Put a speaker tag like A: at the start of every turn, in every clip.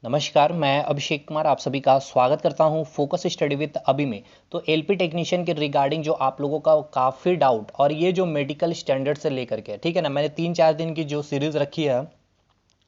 A: नमस्कार, मैं अभिषेक कुमार आप सभी का स्वागत करता हूं फोकस स्टडी विद अभी में। तो एलपी टेक्नीशियन के रिगार्डिंग जो आप लोगों का काफ़ी डाउट और ये जो मेडिकल स्टैंडर्ड से लेकर के, ठीक है ना, मैंने 3-4 दिन की जो सीरीज़ रखी है,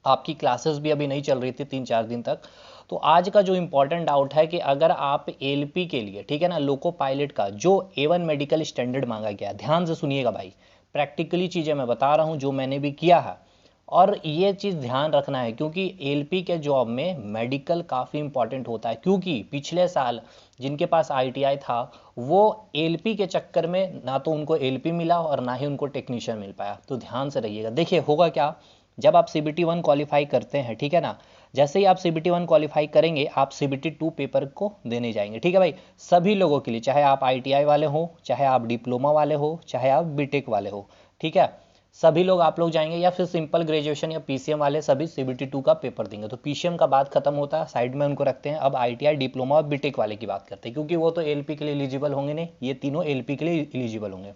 A: आपकी क्लासेस भी अभी नहीं चल रही थी 3-4 दिन तक। तो आज का जो इम्पोर्टेंट डाउट है कि अगर आप एलपी के लिए, ठीक है ना, लोको पायलट का जो A1 मेडिकल स्टैंडर्ड मांगा गया, ध्यान से सुनिएगा भाई, प्रैक्टिकली चीज़ें मैं बता रहा हूँ जो मैंने भी किया है। और ये चीज़ ध्यान रखना है क्योंकि एलपी के जॉब में मेडिकल काफ़ी इंपॉर्टेंट होता है, क्योंकि पिछले साल जिनके पास आईटीआई था वो एलपी के चक्कर में ना तो उनको एलपी मिला और ना ही उनको टेक्नीशियन मिल पाया। तो ध्यान से रहिएगा। देखिए होगा क्या, जब आप CBT 1 क्वालिफाई करते हैं, ठीक है ना, जैसे ही आप CBT 1 क्वालिफाई करेंगे आप CBT 2 पेपर को देने जाएंगे, ठीक है भाई। सभी लोगों के लिए, चाहे आप आईटीआई वाले हो, चाहे आप डिप्लोमा वाले हो, चाहे आप बीटेक वाले हो, ठीक है, सभी लोग आप लोग जाएंगे, या फिर सिंपल ग्रेजुएशन या पीसीएम वाले सभी CBT 2 का पेपर देंगे। तो पीसीएम का बात खत्म होता है, साइड में उनको रखते हैं। अब आईटीआई डिप्लोमा और बीटेक वाले की बात करते हैं, क्योंकि वो तो एलपी के लिए एलिजिबल होंगे नहीं, ये तीनों एलपी के लिए एलिजिबल होंगे।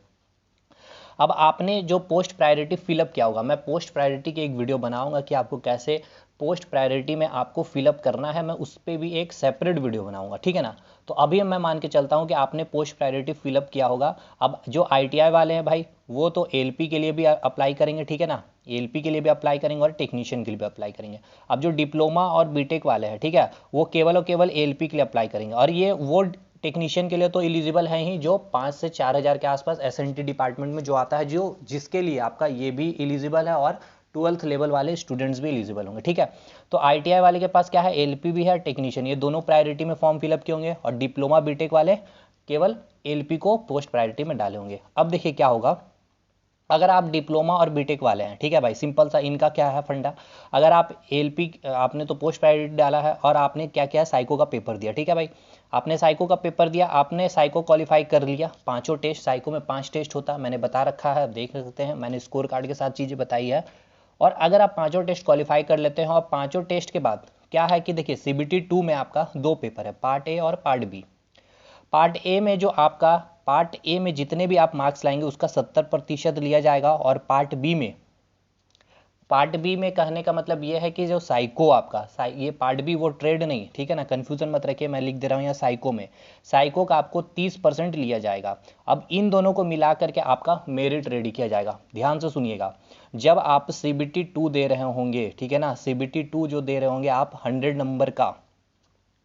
A: अब आपने जो पोस्ट प्रायोरिटी फिलअप किया होगा, मैं पोस्ट प्रायोरिटी की एक वीडियो बनाऊंगा कि आपको कैसे पोस्ट प्रायोरिटी में आपको फिलअप करना है, मैं उस पर भी एक सेपरेट वीडियो बनाऊंगा, ठीक है ना। तो अभी मैं मान के चलता हूं कि आपने पोस्ट प्रायोरिटी फिलअप किया होगा। अब जो आईटीआई वाले हैं भाई, वो तो एलपी के लिए भी अप्लाई करेंगे, ठीक है ना, एलपी के लिए भी अप्लाई करेंगे और टेक्नीशियन के लिए भी अप्लाई करेंगे। अब जो डिप्लोमा और बीटेक वाले हैं, ठीक है, वो केवल और केवल एलपी के लिए अप्लाई करेंगे। और ये वो टेक्नीशियन के लिए तो एलिजिबल है ही जो 5 से 4 हज़ार के आसपास एसएनटी डिपार्टमेंट में जो आता है, जो जिसके लिए आपका ये भी एलिजिबल है, और 12th लेवल वाले स्टूडेंट्स भी एलिजिबल होंगे, ठीक है। तो आईटीआई वाले के पास क्या है, एलपी भी है, टेक्नीशियन, ये दोनों प्रायोरिटी में फॉर्म फिलअप किए होंगे, और डिप्लोमा बीटेक वाले केवल एलपी को पोस्ट प्रायोरिटी में डाले होंगे। अब देखिए क्या होगा, अगर आप डिप्लोमा और बीटेक वाले हैं, ठीक है भाई, सिंपल सा इनका क्या है फंडा, अगर आप एलपी आपने तो पोस्ट प्रायोरिटी डाला है और आपने क्या किया, साइको का पेपर दिया, ठीक है भाई, आपने साइको का पेपर दिया, आपने साइको क्वालिफाई कर लिया, पांचों टेस्ट, साइको में 5 टेस्ट होता है, मैंने बता रखा है, आप देख सकते हैं, मैंने स्कोर कार्ड के साथ चीज़ें बताई है। और अगर आप पांचों टेस्ट क्वालिफाई कर लेते हैं, और पांचों टेस्ट के बाद क्या है कि देखिए CBT 2 में आपका 2 पेपर है, पार्ट ए और पार्ट बी। पार्ट ए में जो आपका, पार्ट ए में जितने भी आप मार्क्स लाएंगे उसका 70% लिया जाएगा, और पार्ट बी में कहने का मतलब ये है कि जो साइको आपका ये पार्ट बी वो ट्रेड नहीं, ठीक है ना, कंफ्यूजन मत रखिए, मैं लिख दे रहा हूँ यहाँ साइको में, साइको का आपको 30% लिया जाएगा। अब इन दोनों को मिला करके आपका मेरिट रेडी किया जाएगा। ध्यान से सुनिएगा, जब आप CBT 2 दे रहे होंगे, ठीक है ना, CBT 2 जो दे रहे होंगे आप, 100 नंबर का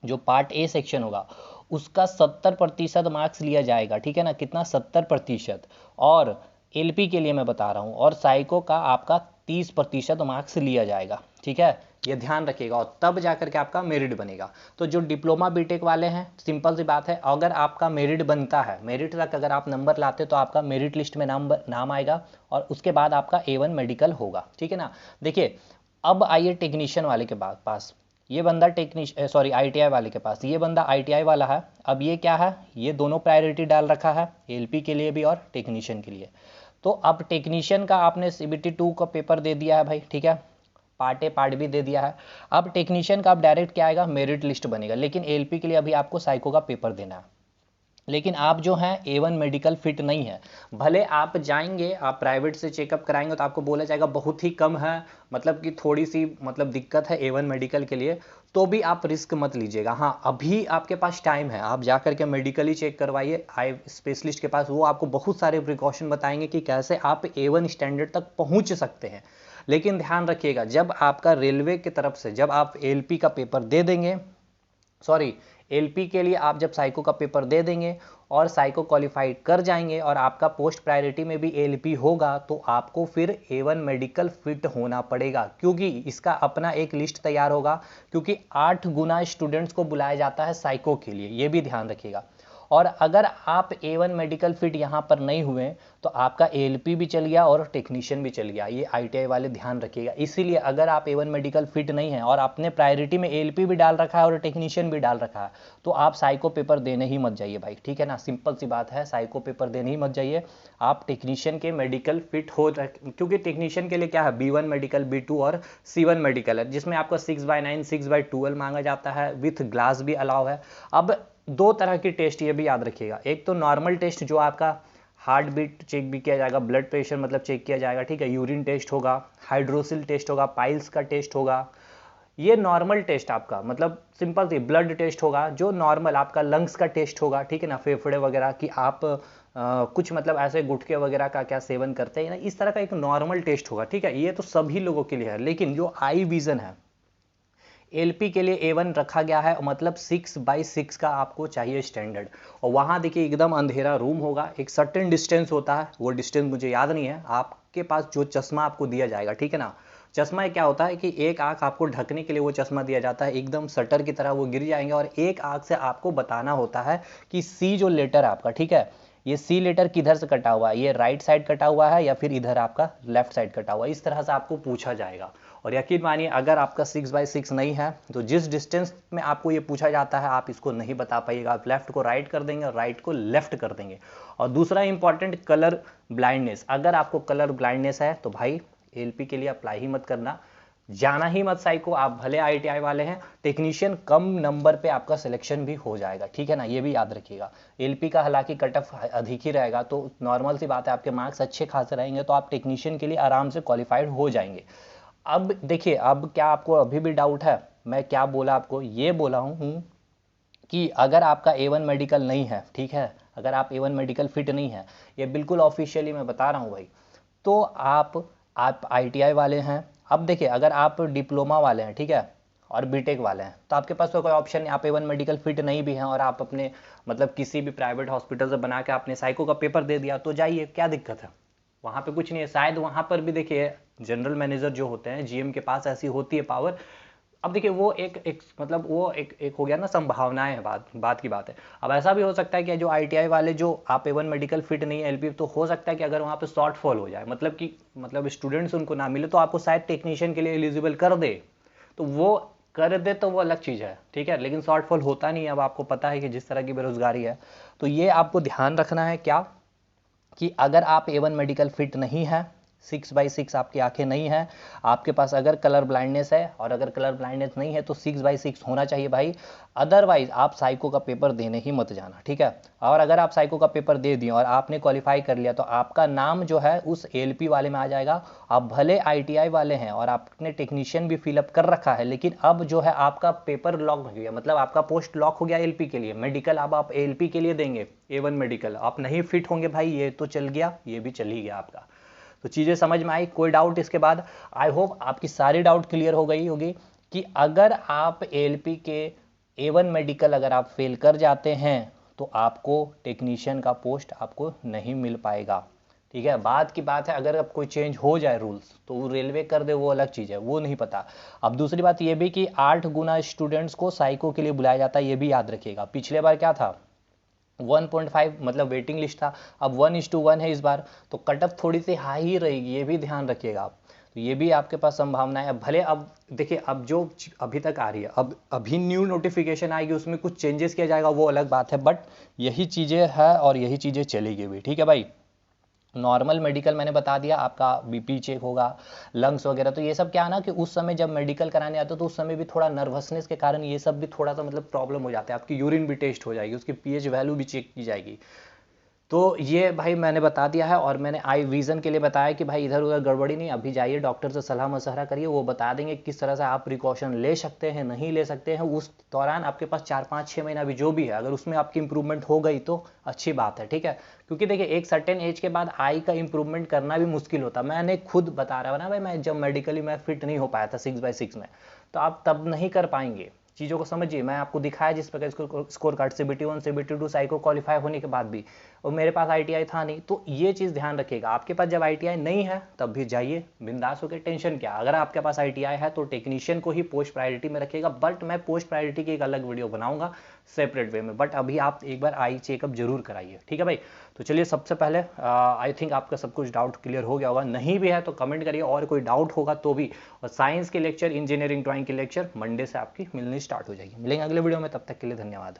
A: जो पार्ट ए सेक्शन होगा उसका 70% मार्क्स लिया जाएगा, ठीक है ना, कितना, 70%। और एलपी के लिए मैं बता रहा हूँ, और साइको का आपका 30% मार्क्स लिया जाएगा, ठीक है, ये ध्यान रखिएगा, और तब जाकर के आपका मेरिट बनेगा। तो जो डिप्लोमा बीटेक वाले हैं, सिंपल सी बात है, अगर आपका मेरिट बनता है, मेरिट तक अगर आप नंबर लाते तो आपका मेरिट लिस्ट में नाम आएगा, और उसके बाद आपका A1 मेडिकल होगा, ठीक है ना। देखिए अब आइए टेक्नीशियन वाले के पास, ये बंदा आईटीआई वाले के पास, ये बंदा आईटीआई वाला है। अब ये क्या है, ये दोनों प्रायोरिटी डाल रखा है, एलपी के लिए भी और टेक्नीशियन के लिए। तो अब टेक्नीशियन का आपने CBT 2 का पेपर दे दिया है भाई, ठीक है, पार्ट ए पार्ट बी दे दिया है। अब टेक्नीशियन का अब डायरेक्ट क्या आएगा, मेरिट लिस्ट बनेगा, लेकिन एलपी के लिए अभी आपको साइको का पेपर देना है। लेकिन आप जो हैं A1 मेडिकल फिट नहीं है, भले आप जाएंगे, आप प्राइवेट से चेकअप कराएंगे तो आपको बोला जाएगा बहुत ही कम है, मतलब कि थोड़ी सी मतलब दिक्कत है A1 मेडिकल के लिए, तो भी आप रिस्क मत लीजिएगा। हाँ, अभी आपके पास टाइम है, आप जा करके मेडिकली चेक करवाइए आई स्पेशलिस्ट के पास, वो आपको बहुत सारे प्रिकॉशन बताएंगे कि कैसे आप A1 स्टैंडर्ड तक पहुंच सकते हैं। लेकिन ध्यान रखिएगा, जब आपका रेलवे की तरफ से जब आप एलपी का पेपर दे देंगे, सॉरी, एलपी के लिए आप जब साइको का पेपर दे देंगे और साइको क्वालिफाइड कर जाएंगे, और आपका पोस्ट प्रायोरिटी में भी एलपी होगा, तो आपको फिर A1 मेडिकल फिट होना पड़ेगा, क्योंकि इसका अपना एक लिस्ट तैयार होगा, क्योंकि 8 गुना स्टूडेंट्स को बुलाया जाता है साइको के लिए, ये भी ध्यान रखिएगा। और अगर आप A1 मेडिकल फिट यहाँ पर नहीं हुए तो आपका एलपी भी चल गया और टेक्नीशियन भी चल गया, ये आईटीआई वाले ध्यान रखिएगा। इसीलिए अगर आप A1 मेडिकल फिट नहीं है और आपने प्रायोरिटी में एलपी भी डाल रखा है और टेक्नीशियन भी डाल रखा है, तो आप साइको पेपर देने ही मत जाइए भाई, ठीक है ना, सिंपल सी बात है, साइको पेपर देने ही मत जाइए। आप टेक्नीशियन के मेडिकल फिट हो, क्योंकि टेक्नीशियन के लिए क्या है, B1 मेडिकल, B2 और C1 मेडिकल है, जिसमें आपका 6/9 6/12 मांगा जाता है, विथ ग्लास भी अलाउ है। अब 2 तरह की टेस्ट ये भी याद रखिएगा, एक तो नॉर्मल टेस्ट जो आपका हार्ट बीट चेक भी किया जाएगा, ब्लड प्रेशर मतलब चेक किया जाएगा, ठीक है, यूरिन टेस्ट होगा, हाइड्रोसिल टेस्ट होगा, पाइल्स का टेस्ट होगा, ये नॉर्मल टेस्ट आपका, मतलब सिंपल सी ब्लड टेस्ट होगा जो नॉर्मल आपका लंग्स का टेस्ट होगा, ठीक है ना, फेफड़े वगैरह कि आप कुछ मतलब ऐसे गुटखे वगैरह का क्या सेवन करते हैं ना, इस तरह का एक नॉर्मल टेस्ट होगा, ठीक है। ये तो सभी लोगों के लिए है, लेकिन जो आई विजन है एलपी के लिए A1 रखा गया है, मतलब 6/6 का आपको चाहिए स्टैंडर्ड। और वहाँ देखिए एकदम अंधेरा रूम होगा, एक सर्टेन डिस्टेंस होता है, वो डिस्टेंस मुझे याद नहीं है। आपके पास जो चश्मा आपको दिया जाएगा, ठीक है ना, चश्मा क्या होता है कि एक आंख आपको ढकने के लिए वो चश्मा दिया जाता है, एकदम शटर की तरह वो गिर जाएंगे, और एक आंख से आपको बताना होता है कि सी जो लेटर आपका, ठीक है, ये सी लेटर किधर से कटा हुआ है, ये राइट साइड कटा हुआ है या फिर इधर आपका लेफ्ट साइड कटा हुआ है, इस तरह से आपको पूछा जाएगा। और यकीन मानिए अगर आपका 6/6 नहीं है तो जिस डिस्टेंस में आपको ये पूछा जाता है आप इसको नहीं बता पाइएगा, आप लेफ्ट को राइट कर देंगे और राइट को लेफ्ट कर देंगे। और दूसरा इंपॉर्टेंट, कलर ब्लाइंडनेस, अगर आपको कलर ब्लाइंडनेस है तो भाई एलपी के लिए अप्लाई ही मत करना, जाना ही मत साइको। आप भले आईटीआई वाले हैं, टेक्नीशियन कम नंबर पे आपका सिलेक्शन भी हो जाएगा, ठीक है ना, ये भी याद रखिएगा। एलपी का हालांकि कट ऑफ अधिक ही रहेगा, तो नॉर्मल सी बात है, आपके मार्क्स अच्छे खासे रहेंगे तो आप टेक्नीशियन के लिए आराम से क्वालिफाइड हो जाएंगे। अब देखिए, अब क्या आपको अभी भी डाउट है, मैं क्या बोला आपको, ये बोला हूँ कि अगर आपका A1 मेडिकल नहीं है, ठीक है, अगर आप A1 मेडिकल फिट नहीं है, ये बिल्कुल ऑफिशियली मैं बता रहा हूँ भाई, तो आप आईटीआई वाले हैं। अब देखिए अगर आप डिप्लोमा वाले हैं, ठीक है, और बीटेक वाले हैं, तो आपके पास तो कोई ऑप्शन नहीं, आप A1 मेडिकल फिट नहीं भी हैं और आप अपने मतलब किसी भी प्राइवेट हॉस्पिटल से बना के आपने साइको का पेपर दे दिया, तो जाइए, क्या दिक्कत है, वहाँ पे कुछ नहीं है। शायद वहाँ पर भी देखिए जनरल मैनेजर जो होते हैं, जीएम के पास ऐसी होती है पावर। अब देखिए वो एक मतलब वो एक हो गया ना, संभावनाएं है, बात की बात है। अब ऐसा भी हो सकता है कि जो आईटीआई वाले जो आप A1 मेडिकल फिट नहीं है एलपी, तो हो सकता है कि अगर वहाँ पे शॉर्ट फॉल हो जाए, मतलब कि मतलब स्टूडेंट्स उनको ना मिले, तो आपको शायद टेक्नीशियन के लिए एलिजिबल कर दे, तो वो कर दे तो वो अलग चीज़ है, ठीक है, लेकिन शॉर्टफॉल होता नहीं है। अब आपको पता है कि जिस तरह की बेरोजगारी है, तो ये आपको ध्यान रखना है क्या, कि अगर आप A1 मेडिकल फिट नहीं है, 6/6 आपकी आंखें नहीं है, आपके पास अगर कलर ब्लाइंडनेस है, और अगर कलर ब्लाइंडनेस नहीं है तो 6/6 होना चाहिए भाई, अदरवाइज आप साइको का पेपर देने ही मत जाना, ठीक है। और अगर आप साइको का पेपर दे दिए और आपने क्वालिफाई कर लिया, तो आपका नाम जो है उस एलपी वाले में आ जाएगा। आप भले आईटीआई वाले हैं और आपने टेक्नीशियन भी फिलअप कर रखा है, लेकिन अब जो है आपका पेपर लॉक हो गया, मतलब आपका पोस्ट लॉक हो गया एलपी के लिए। मेडिकल अब आप एलपी के लिए देंगे, A1 मेडिकल, आप नहीं फिट होंगे भाई, ये तो चल गया, ये भी चल ही गया आपका। तो चीज़ें समझ में आई, कोई डाउट इसके बाद? आई होप आपकी सारी डाउट क्लियर हो गई होगी कि अगर आप एलपी के A1 मेडिकल अगर आप फेल कर जाते हैं तो आपको टेक्नीशियन का पोस्ट आपको नहीं मिल पाएगा, ठीक है। बात की बात है, अगर अब कोई चेंज हो जाए रूल्स, तो वो रेलवे कर दे, वो अलग चीज़ है, वो नहीं पता। अब दूसरी बात ये भी कि 8 गुना स्टूडेंट्स को साइको के लिए बुलाया जाता है, ये भी याद रखिएगा। पिछले बार क्या था, 1.5 मतलब वेटिंग लिस्ट था, अब 1:1 है इस बार, तो कट ऑफ थोड़ी सी हाई ही रहेगी, ये भी ध्यान रखिएगा आप। तो ये भी आपके पास संभावना है। भले अब देखिए, अब जो अभी तक आ रही है, अब अभी न्यू नोटिफिकेशन आएगी, उसमें कुछ चेंजेस किया जाएगा, वो अलग बात है, बट यही चीज़ें है और यही चीज़ें चलेगी भी, ठीक है भाई। नॉर्मल मेडिकल मैंने बता दिया, आपका बीपी चेक होगा, लंग्स वगैरह, तो ये सब क्या है ना कि उस समय जब मेडिकल कराने आते हो तो उस समय भी थोड़ा नर्वसनेस के कारण ये सब भी थोड़ा सा मतलब प्रॉब्लम हो जाता है। आपकी यूरिन भी टेस्ट हो जाएगी, उसकी पीएच वैल्यू भी चेक की जाएगी। तो ये भाई मैंने बता दिया है, और मैंने आई विज़न के लिए बताया कि भाई इधर उधर गड़बड़ी नहीं, अभी जाइए डॉक्टर से सलाह मशवरा करिए, वो बता देंगे किस तरह से आप प्रिकॉशन ले सकते हैं, नहीं ले सकते हैं। उस दौरान आपके पास 4-5-6 महीना भी जो भी है, अगर उसमें आपकी इंप्रूवमेंट हो गई तो अच्छी बात है, ठीक है। क्योंकि देखिए एक सर्टेन एज के बाद आई का इंप्रूवमेंट करना भी मुश्किल होता है। मैंने खुद बता रहा हूँ ना भाई, मैं जब मेडिकली मैं फिट नहीं हो पाया था 6/6 में, तो आप तब नहीं कर पाएंगे। चीज़ों को समझिए, मैं आपको दिखाया जिस प्रकार score card CBT1 CBT2 psycho qualify होने के बाद भी, और मेरे पास आईटीआई था नहीं, तो ये चीज़ ध्यान रखिएगा। आपके पास जब आईटीआई नहीं है तब भी जाइए बिंदास होकर, टेंशन क्या। अगर आपके पास आईटीआई है तो टेक्नीशियन को ही पोस्ट प्रायोरिटी में रखिएगा, बट मैं पोस्ट प्रायोरिटी की एक अलग वीडियो बनाऊंगा सेपरेट वे में। बट अभी आप एक बार आई चेकअप जरूर कराइए, ठीक है भाई। तो चलिए, सबसे पहले आई थिंक आपका सब कुछ डाउट क्लियर हो गया होगा, नहीं भी है तो कमेंट करिए, और कोई डाउट होगा तो भी। और साइंस के लेक्चर, इंजीनियरिंग ड्राइंग के लेक्चर मंडे से आपकी मिलनी स्टार्ट हो जाएगी। मिलेंगे अगले वीडियो में, तब तक के लिए धन्यवाद।